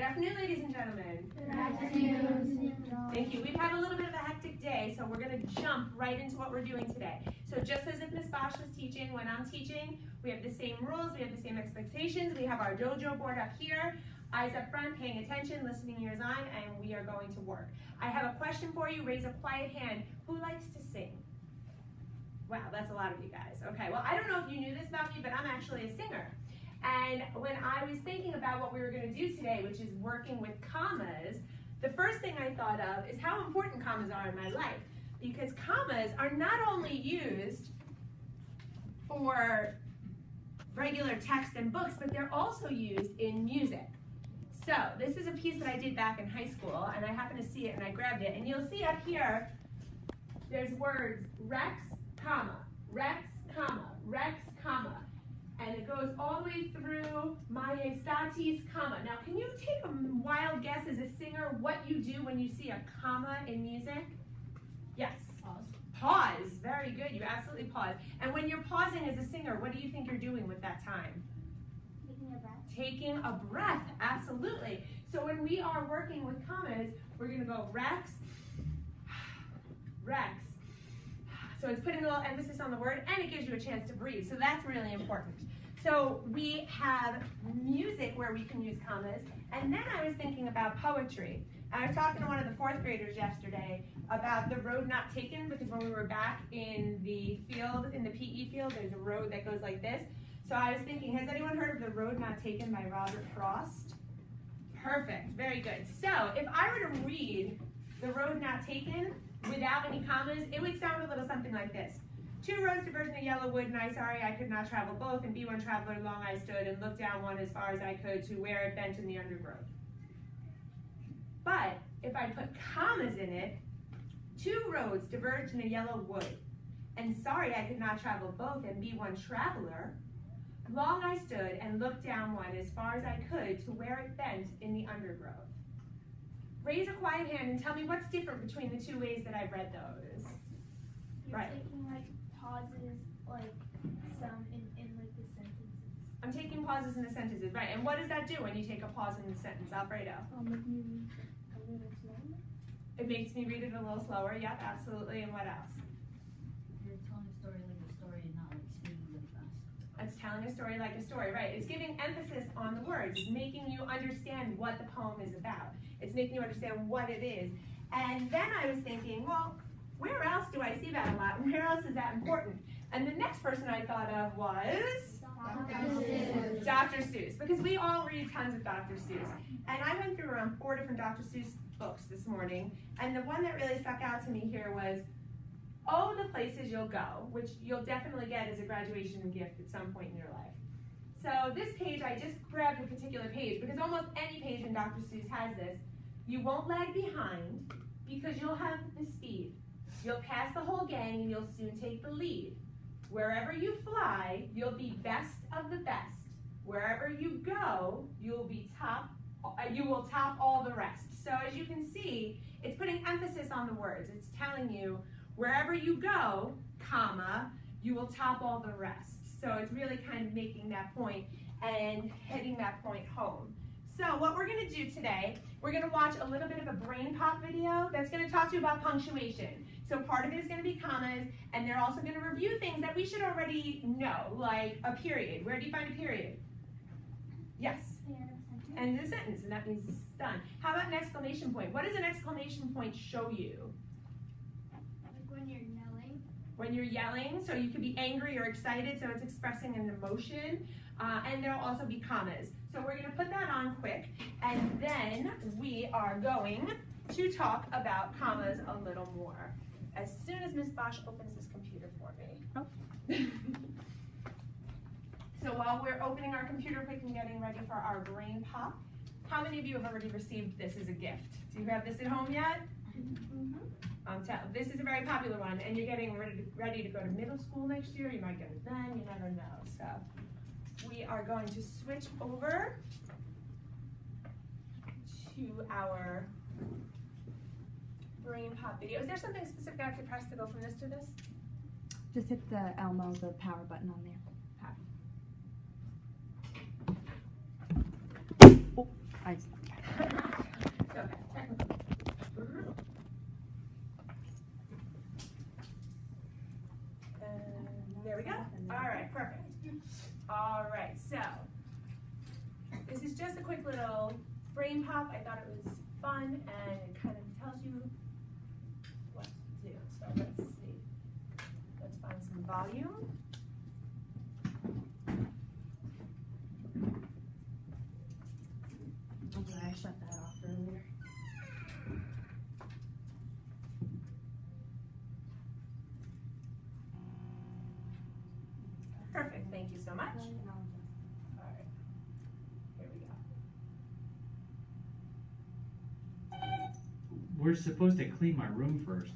afternoon, ladies and gentlemen. Good afternoon. Thank you. We've had a little bit of a hectic day, so we're going to jump right into what we're doing today. So just as if Ms. Bosch was teaching, when I'm teaching, we have the same rules, we have the same expectations. We have our dojo board up here, eyes up front, paying attention, listening ears on, and we are going to work. I have a question for you. Raise a quiet hand. Who likes to sing? Wow, that's a lot of you guys. Okay, well, I don't know if you knew this about me, but I'm actually a singer. And when I was thinking about what we were going to do today, which is working with commas, the first thing I thought of is how important commas are in my life. Because commas are not only used for regular text and books, but they're also used in music. So this is a piece that I did back in high school, and I happened to see it and I grabbed it. And you'll see up here, there's words Rex, comma, Rex, comma, Rex, comma. And it goes all the way through Majestatis, comma. Now, can you take a wild guess as a singer what you do when you see a comma in music? Yes. Pause. Pause. Very good. You absolutely pause. And when you're pausing as a singer, what do you think you're doing with that time? Taking a breath. Taking a breath. Absolutely. So when we are working with commas, we're going to go Rex, Rex. So it's putting a little emphasis on the word, and it gives you a chance to breathe. So that's really important. So we have music where we can use commas, and then I was thinking about poetry. I was talking to one of the fourth graders yesterday about the road not taken, because when we were back in the field, in the PE field, there's a road that goes like this. So I was thinking, has anyone heard of The Road Not Taken by Robert Frost? Perfect, very good. So if I were to read The Road Not Taken without any commas, it would sound a little something like this. Two roads diverged in a yellow wood, and I sorry I could not travel both, and be one traveler long I stood, and looked down one as far as I could to where it bent in the undergrowth. But if I put commas in it, two roads diverged in a yellow wood, and sorry I could not travel both, and be one traveler, long I stood, and looked down one as far as I could to where it bent in the undergrowth. Raise a quiet hand and tell me what's different between the two ways that I've read those. You're Right. taking like pauses, like some in like the sentences. I'm taking pauses in the sentences, right? And what does that do when you take a pause in the sentence, Alfredo? Make me read a little slower. It makes me read it a little slower. Yep, absolutely. And what else? You're telling a story like a story and not like speaking really fast. It's telling a story like a story, right? It's giving emphasis on the words. It's making you understand what the poem is about. It's making you understand what it is. And then I was thinking, well, where else do I see that a lot? Where else is that important? And the next person I thought of was Dr. Seuss, because we all read tons of Dr. Seuss. And I went through around 4 different Dr. Seuss books this morning, and the one that really stuck out to me here was Oh, the Places You'll Go, which you'll definitely get as a graduation gift at some point in your life. So this page, I just grabbed a particular page, because almost any page in Dr. Seuss has this. You won't lag behind, because you'll have the speed. You'll pass the whole gang, and you'll soon take the lead. Wherever you fly, you'll be best of the best. Wherever you go, you will top all the rest. So as you can see, it's putting emphasis on the words. It's telling you, wherever you go, comma, you will top all the rest. So it's really kind of making that point and hitting that point home. So what we're going to do today, we're going to watch a little bit of a brain pop video that's going to talk to you about punctuation. So part of it is going to be commas, and they're also going to review things that we should already know, like a period. Where do you find a period? Yes. End of the sentence, and that means it's done. How about an exclamation point? What does an exclamation point show you? Like when you're yelling. When you're yelling, so you could be angry or excited, so it's expressing an emotion. And there'll also be commas. So we're going to put that on quick, and then we are going to talk about commas a little more as soon as Ms. Bosch opens this computer for me. Oh. So while we're opening our computer quick and getting ready for our brain pop, how many of you have already received this as a gift? Do you have this at home yet? Mm-hmm. This is a very popular one, and you're getting ready to go to middle school next year. You might get it then, you never know. So we are going to switch over to our brain pop video. Is there something specific I have to press to go from this to this? Just hit the Elmo, the power button on there. Power. Oh, I Brain Pop, I thought it was fun and it kind of tells you what to do. So let's see. Let's find some volume. I'm glad I shut that off earlier. Perfect, thank you so much. All right, here we go. We're supposed to clean my room first.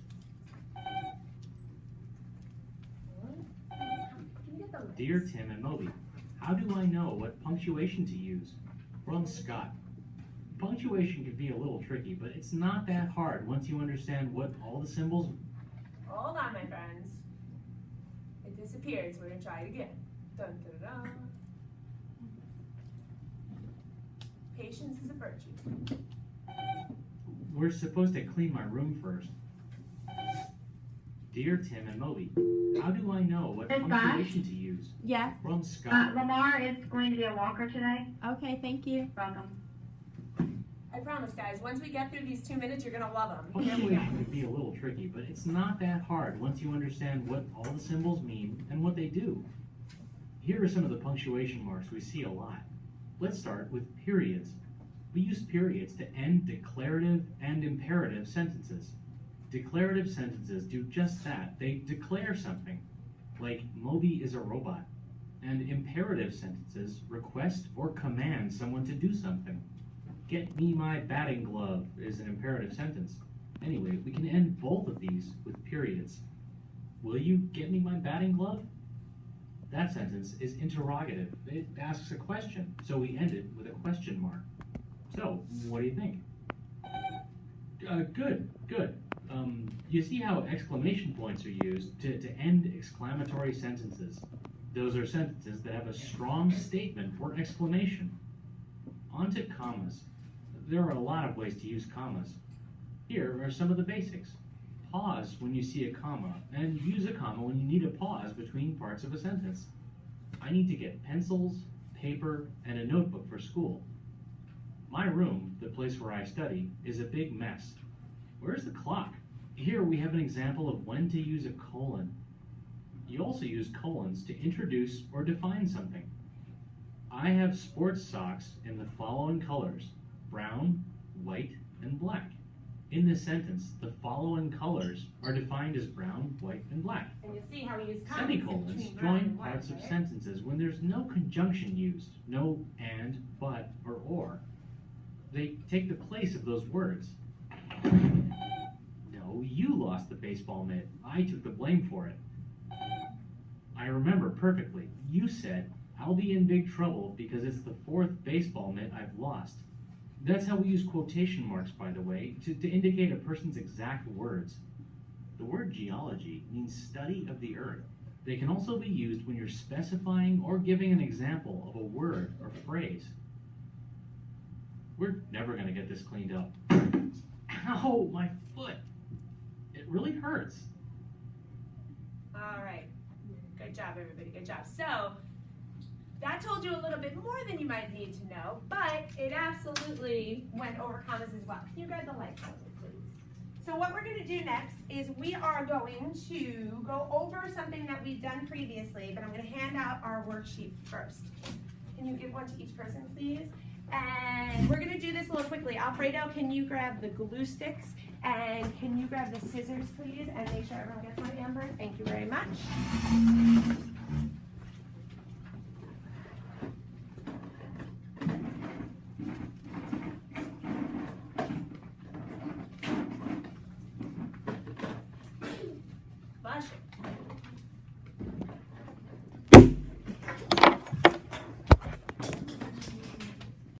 Can you get the lights? Dear Tim and Moby, how do I know what punctuation to use? From Scott. Punctuation can be a little tricky, but it's not that hard once you understand what all the symbols. Hold on, my friends. It disappeared, so we're gonna try it again. Dun, dun, dun. Patience is a virtue. We're supposed to clean my room first. Dear Tim and Moby, how do I know what Miss punctuation to use? Yes. From Scott. Lamar is going to be a walker today. Okay, thank you. Welcome. I promise, guys, once we get through these 2 minutes, you're gonna love them. Here we go. Punctuation can be a little tricky, but it's not that hard once you understand what all the symbols mean and what they do. Here are some of the punctuation marks we see a lot. Let's start with periods. We use periods to end declarative and imperative sentences. Declarative sentences do just that. They declare something, like Moby is a robot. And imperative sentences request or command someone to do something. Get me my batting glove is an imperative sentence. Anyway, we can end both of these with periods. Will you get me my batting glove? That sentence is interrogative. It asks a question, so we end it with a question mark. So, what do you think? Good. You see how exclamation points are used to end exclamatory sentences. Those are sentences that have a strong statement or exclamation. On to commas. There are a lot of ways to use commas. Here are some of the basics. Pause when you see a comma, and use a comma when you need a pause between parts of a sentence. I need to get pencils, paper, and a notebook for school. My room, the place where I study, is a big mess. Where's the clock? Here we have an example of when to use a colon. You also use colons to introduce or define something. I have sports socks in the following colors: brown, white, and black. In this sentence, the following colors are defined as brown, white, and black. And you'll see how we use commas Semicolons between brown join and white, parts of right? sentences when there's no conjunction used, no and, but, or. They take the place of those words. No, you lost the baseball mitt. I took the blame for it. I remember perfectly. You said, I'll be in big trouble because it's the fourth baseball mitt I've lost. That's how we use quotation marks, by the way, to indicate a person's exact words. The word geology means study of the earth. They can also be used when you're specifying or giving an example of a word or phrase. We're never going to get this cleaned up. Ow, my foot. It really hurts. All right. Good job, everybody. Good job. So, that told you a little bit more than you might need to know, but it absolutely went over commas as well. Can you grab the light for me, please? So what we're going to do next is we are going to go over something that we've done previously, but I'm going to hand out our worksheet first. Can you give one to each person, please? And we're going to do this a little quickly. Alfredo, can you grab the glue sticks? And can you grab the scissors, please? And make sure everyone gets one, Amber. Thank you very much. Bless you.